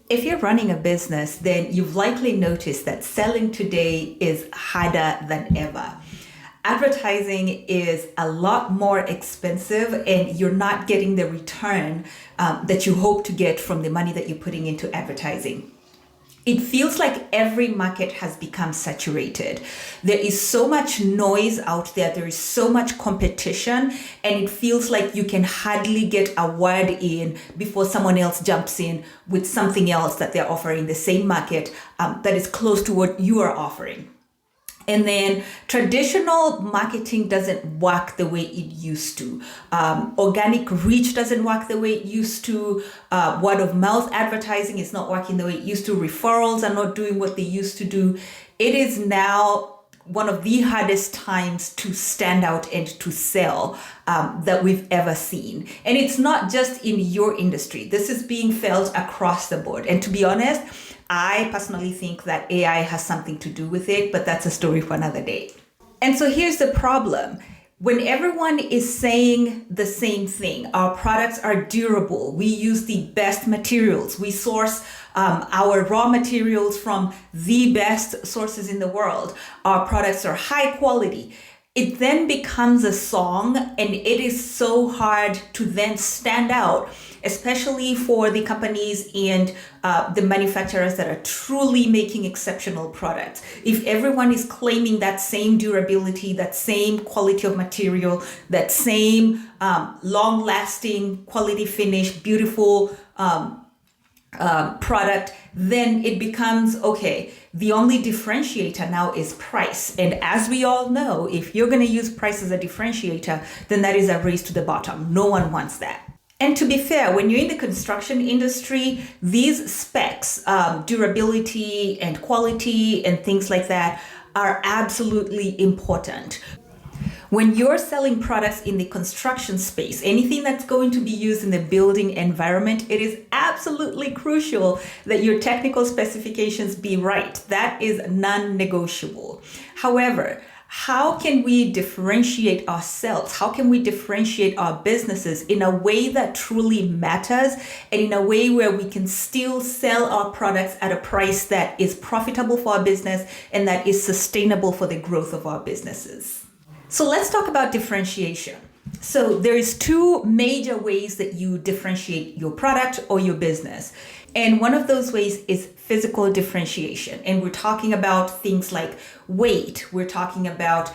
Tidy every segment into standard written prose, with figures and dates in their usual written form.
If you're running a business, then you've likely noticed that selling today is harder than ever. Advertising is a lot more expensive and you're not getting the return that you hope to get from the money that you're putting into advertising. It feels like every market has become saturated. There is so much noise out there. There is so much competition, and it feels like you can hardly get a word in before someone else jumps in with something else that they're offering in the same market that is close to what you are offering. And then traditional marketing doesn't work the way it used to. Organic reach doesn't work the way it used to. Word of mouth advertising is not working the way it used to. Referrals are not doing what they used to do. It is now one of the hardest times to stand out and to sell that we've ever seen. And it's not just in your industry. This is being felt across the board. And to be honest, I personally think that AI has something to do with it, but that's a story for another day. And so here's the problem. When everyone is saying the same thing, our products are durable, we use the best materials, we source our raw materials from the best sources in the world, our products are high quality, it then becomes a song, and it is so hard to then stand out, especially for the companies and the manufacturers that are truly making exceptional products. If everyone is claiming that same durability, that same quality of material, that same long-lasting quality finish, beautiful product, then it becomes, okay, the only differentiator now is price. And as we all know, if you're going to use price as a differentiator, then that is a race to the bottom. No one wants that. And to be fair, when you're in the construction industry, these specs, durability and quality and things like that are absolutely important. When you're selling products in the construction space, anything that's going to be used in the building environment, it is absolutely crucial that your technical specifications be right. That is non-negotiable. However, how can we differentiate ourselves? How can we differentiate our businesses in a way that truly matters and in a way where we can still sell our products at a price that is profitable for our business and that is sustainable for the growth of our businesses? So let's talk about differentiation. So there is two major ways that you differentiate your product or your business. And one of those ways is physical differentiation. And we're talking about things like weight. We're talking about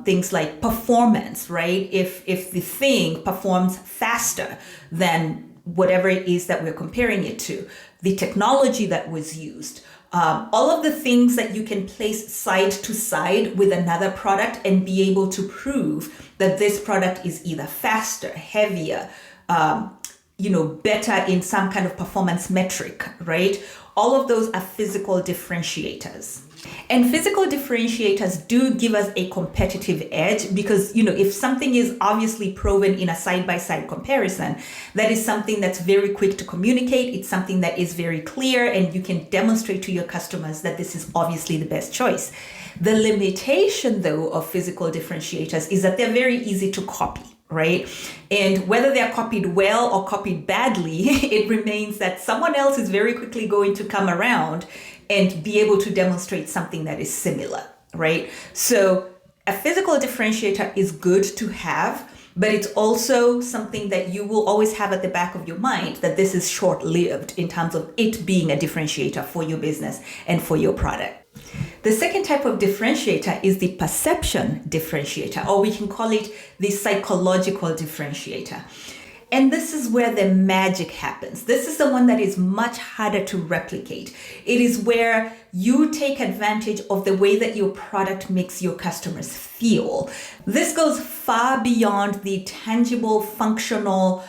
things like performance, right? If the thing performs faster than whatever it is that we're comparing it to, the technology that was used, all of the things that you can place side to side with another product and be able to prove that this product is either faster, heavier, better in some kind of performance metric, right? All of those are physical differentiators. And physical differentiators do give us a competitive edge because, if something is obviously proven in a side-by-side comparison, that is something that's very quick to communicate. It's something that is very clear, and you can demonstrate to your customers that this is obviously the best choice. The limitation, though, of physical differentiators is that they're very easy to copy, right? And whether they're copied well or copied badly, it remains that someone else is very quickly going to come around and be able to demonstrate something that is similar, right? So a physical differentiator is good to have, but it's also something that you will always have at the back of your mind that this is short-lived in terms of it being a differentiator for your business and for your product. The second type of differentiator is the perception differentiator, or we can call it the psychological differentiator. And this is where the magic happens. This is the one that is much harder to replicate. It is where you take advantage of the way that your product makes your customers feel. This goes far beyond the tangible, functional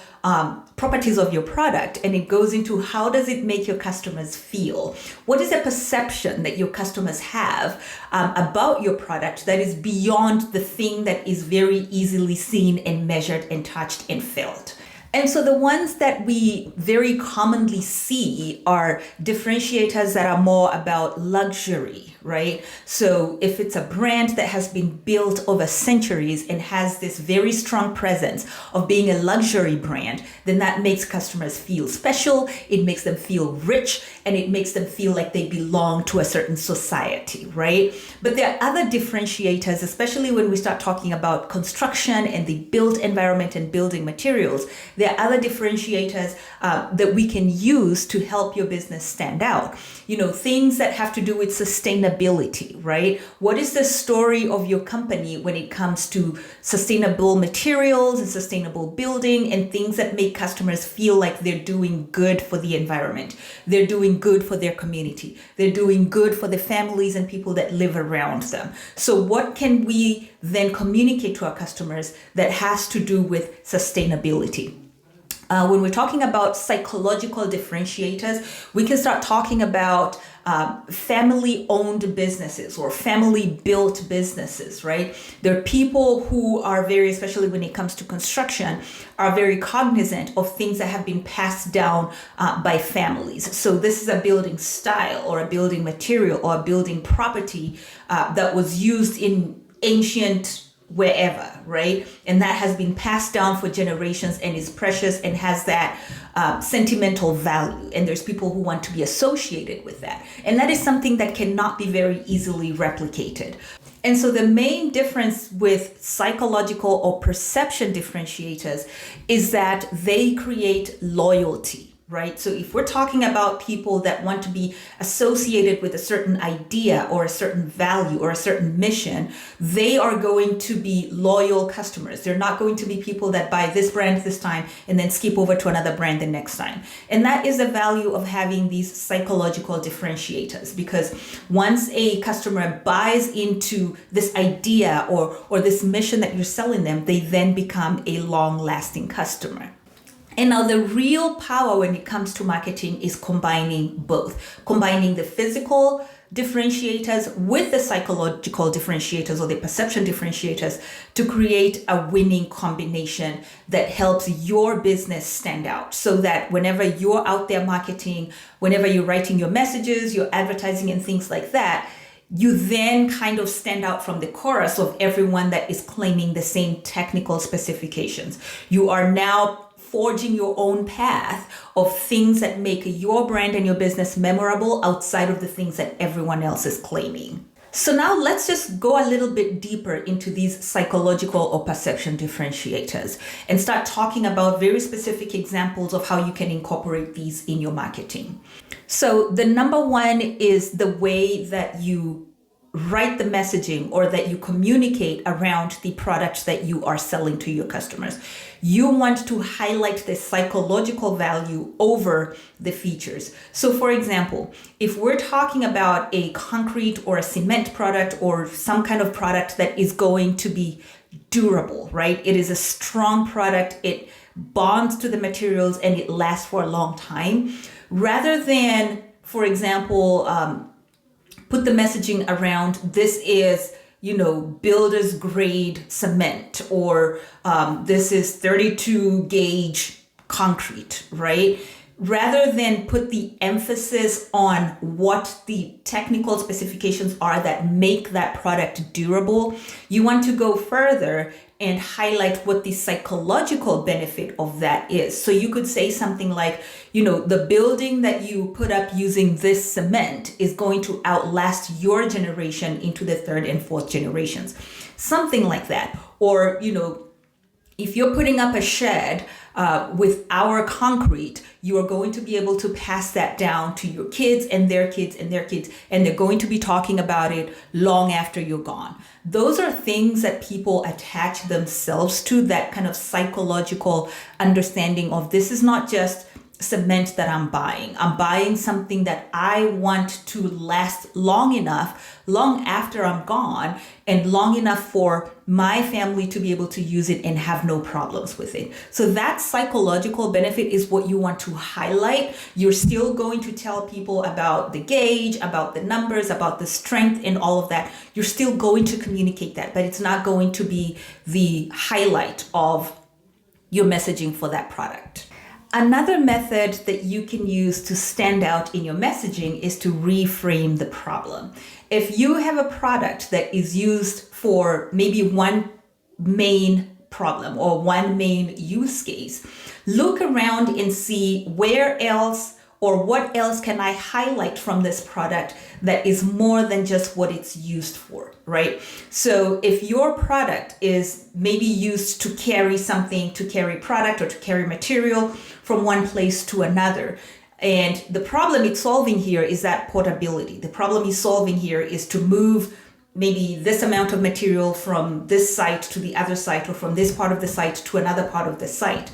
properties of your product, and it goes into how does it make your customers feel? What is the perception that your customers have about your product that is beyond the thing that is very easily seen and measured and touched and felt? And so the ones that we very commonly see are differentiators that are more about luxury, right? So if it's a brand that has been built over centuries and has this very strong presence of being a luxury brand, then that makes customers feel special, it makes them feel rich, and it makes them feel like they belong to a certain society, right? But there are other differentiators, especially when we start talking about construction and the built environment and building materials. There are other differentiators that we can use to help your business stand out. You know, things that have to do with sustainability, right? What is the story of your company when it comes to sustainable materials and sustainable building and things that make customers feel like they're doing good for the environment? They're doing good for their community. They're doing good for the families and people that live around them. So what can we then communicate to our customers that has to do with sustainability? When we're talking about psychological differentiators, we can start talking about family-owned businesses or family-built businesses, right? There are people who are very, especially when it comes to construction, are very cognizant of things that have been passed down by families. So this is a building style or a building material or a building property that was used in ancient wherever, right? And that has been passed down for generations and is precious and has that sentimental value. And there's people who want to be associated with that. And that is something that cannot be very easily replicated. And so the main difference with psychological or perception differentiators is that they create loyalty. Right? So if we're talking about people that want to be associated with a certain idea or a certain value or a certain mission, they are going to be loyal customers. They're not going to be people that buy this brand this time and then skip over to another brand the next time. And that is the value of having these psychological differentiators, because once a customer buys into this idea or this mission that you're selling them, they then become a long-lasting customer. And now the real power when it comes to marketing is combining both, combining the physical differentiators with the psychological differentiators or the perception differentiators to create a winning combination that helps your business stand out, so that whenever you're out there marketing, whenever you're writing your messages, your advertising and things like that, you then kind of stand out from the chorus of everyone that is claiming the same technical specifications. You are now forging your own path of things that make your brand and your business memorable outside of the things that everyone else is claiming. So now let's just go a little bit deeper into these psychological or perception differentiators and start talking about very specific examples of how you can incorporate these in your marketing. So the number one is the way that you write the messaging or that you communicate around the product that you are selling to your customers. You want to highlight the psychological value over the features. So for example, if we're talking about a concrete or a cement product or some kind of product that is going to be durable, right? It is a strong product. It bonds to the materials and it lasts for a long time. Rather than, for example, put the messaging around this is, builder's grade cement, or this is 32 gauge concrete, right? Rather than put the emphasis on what the technical specifications are that make that product durable, you want to go further and highlight what the psychological benefit of that is. So you could say something like, the building that you put up using this cement is going to outlast your generation into the third and fourth generations. Something like that. Or, if you're putting up a shed with our concrete, you are going to be able to pass that down to your kids and their kids and their kids, and they're going to be talking about it long after you're gone. Those are things that people attach themselves to, that kind of psychological understanding of this is not just cement that I'm buying. I'm buying something that I want to last long enough, long after I'm gone, and long enough for my family to be able to use it and have no problems with it. So that psychological benefit is what you want to highlight. You're still going to tell people about the gauge, about the numbers, about the strength and all of that. You're still going to communicate that, but it's not going to be the highlight of your messaging for that product. Another method that you can use to stand out in your messaging is to reframe the problem. If you have a product that is used for maybe one main problem or one main use case, look around and see where else or what else can I highlight from this product that is more than just what it's used for, right? So if your product is maybe used to carry something, to carry product or to carry material from one place to another, and the problem it's solving here is that portability. The problem it's solving here is to move maybe this amount of material from this site to the other site, or from this part of the site to another part of the site.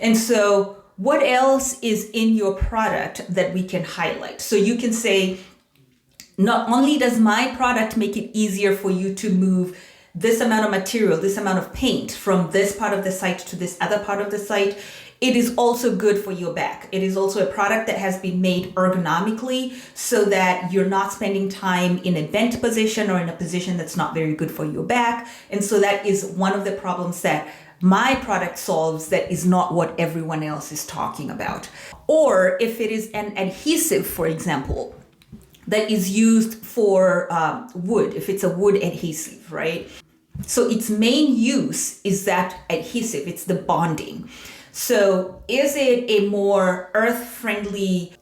And so what else is in your product that we can highlight? So you can say, not only does my product make it easier for you to move this amount of material, this amount of paint from this part of the site to this other part of the site, it is also good for your back. It is also a product that has been made ergonomically so that you're not spending time in a bent position or in a position that's not very good for your back. And so that is one of the problems that my product solves that is not what everyone else is talking about. Or if it is an adhesive, for example, that is used for wood, if it's a wood adhesive, right? So its main use is that adhesive, it's the bonding. So is it a more earth-friendly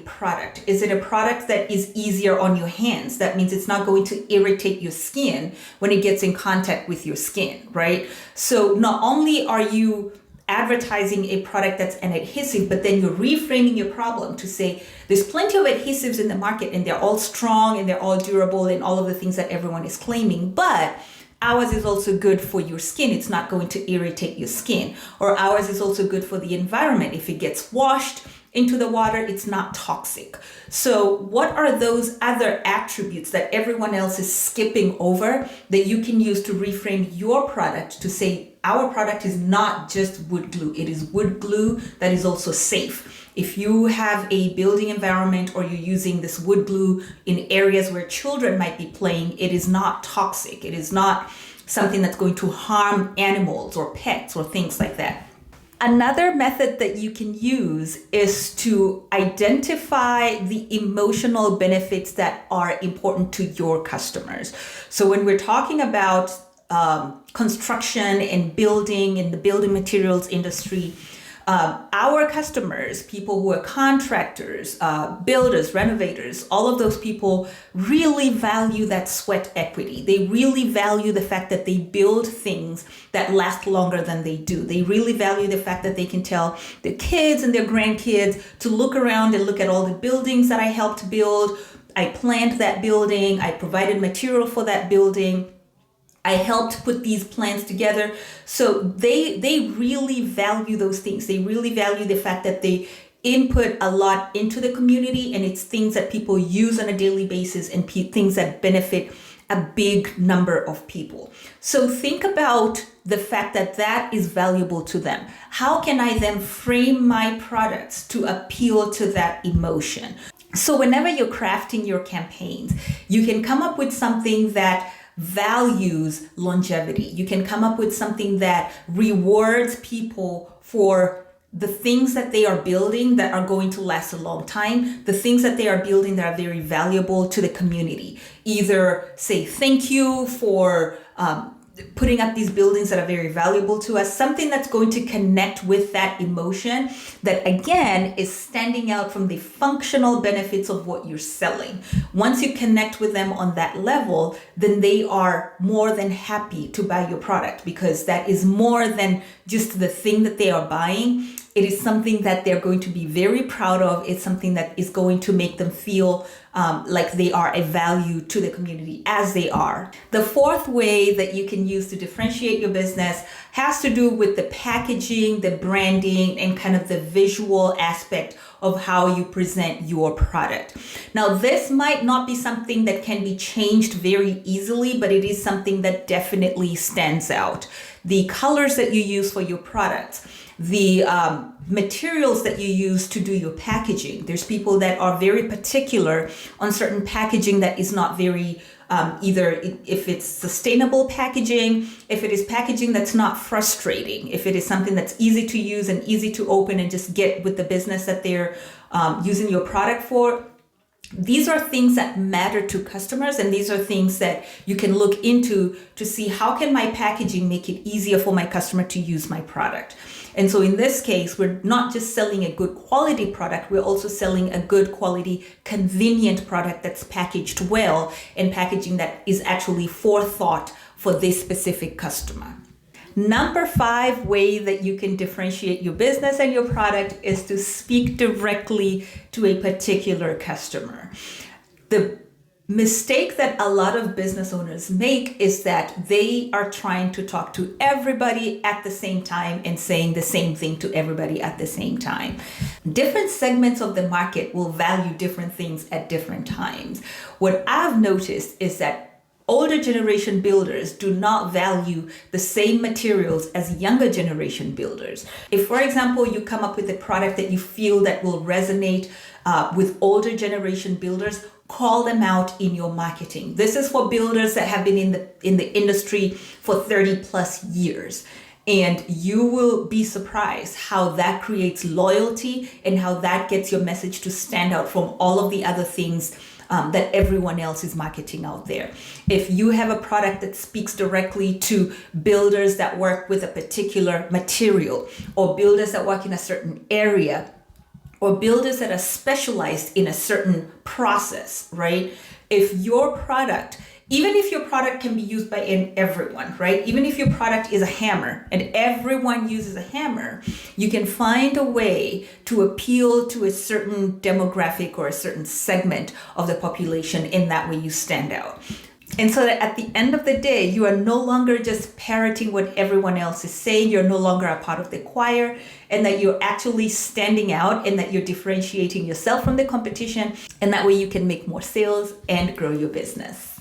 product? Is it a product that is easier on your hands? That means it's not going to irritate your skin when it gets in contact with your skin, right? So not only are you advertising a product that's an adhesive, but then you're reframing your problem to say there's plenty of adhesives in the market and they're all strong and they're all durable and all of the things that everyone is claiming, but ours is also good for your skin. It's not going to irritate your skin. Or ours is also good for the environment. If it gets washed into the water, it's not toxic. So what are those other attributes that everyone else is skipping over that you can use to reframe your product to say, our product is not just wood glue. It is wood glue that is also safe. If you have a building environment or you're using this wood glue in areas where children might be playing, it is not toxic. It is not something that's going to harm animals or pets or things like that. Another method that you can use is to identify the emotional benefits that are important to your customers. So when we're talking about construction and building in the building materials industry, our customers, people who are contractors, builders, renovators, all of those people really value that sweat equity. They really value the fact that they build things that last longer than they do. They really value the fact that they can tell their kids and their grandkids to look around and look at all the buildings that I helped build. I planned that building. I provided material for that building. I helped put these plans together. So they really value those things. They really value the fact that they input a lot into the community, and it's things that people use on a daily basis and things that benefit a big number of people. So think about the fact that that is valuable to them. How can I then frame my products to appeal to that emotion? So whenever you're crafting your campaigns, you can come up with something that values longevity. You can come up with something that rewards people for the things that they are building that are going to last a long time, the things that they are building that are very valuable to the community. Either say thank you for putting up these buildings that are very valuable to us, something that's going to connect with that emotion that again is standing out from the functional benefits of what you're selling. Once you connect with them on that level, then they are more than happy to buy your product, because that is more than just the thing that they are buying. It is something that they're going to be very proud of. It's something that is going to make them feel like they are a value to the community, as they are. The fourth way that you can use to differentiate your business has to do with the packaging, the branding, and kind of the visual aspect of how you present your product. Now, this might not be something that can be changed very easily, but it is something that definitely stands out. The colors that you use for your products, the materials that you use to do your packaging. There's people that are very particular on certain packaging that is not very either if it's sustainable packaging, if it is packaging that's not frustrating, if it is something that's easy to use and easy to open and just get with the business that they're using your product for. These are things that matter to customers, and these are things that you can look into to see how can my packaging make it easier for my customer to use my product. And so in this case, we're not just selling a good quality product, we're also selling a good quality, convenient product that's packaged well and packaging that is actually forethought for this specific customer. Number 5 way that you can differentiate your business and your product is to speak directly to a particular customer. The mistake that a lot of business owners make is that they are trying to talk to everybody at the same time and saying the same thing to everybody at the same time. Different segments of the market will value different things at different times. What I've noticed is that older generation builders do not value the same materials as younger generation builders. If, for example, you come up with a product that you feel that will resonate with older generation builders, call them out in your marketing. This is for builders that have been in the industry for 30 plus years. And you will be surprised how that creates loyalty and how that gets your message to stand out from all of the other things that everyone else is marketing out there. If you have a product that speaks directly to builders that work with a particular material, or builders that work in a certain area, or builders that are specialized in a certain process, right? If your product, even if your product can be used by everyone, right? Even if your product is a hammer and everyone uses a hammer, you can find a way to appeal to a certain demographic or a certain segment of the population. In that way you stand out. And so that at the end of the day, you are no longer just parroting what everyone else is saying. You're no longer a part of the choir, and that you're actually standing out and that you're differentiating yourself from the competition. And that way you can make more sales and grow your business.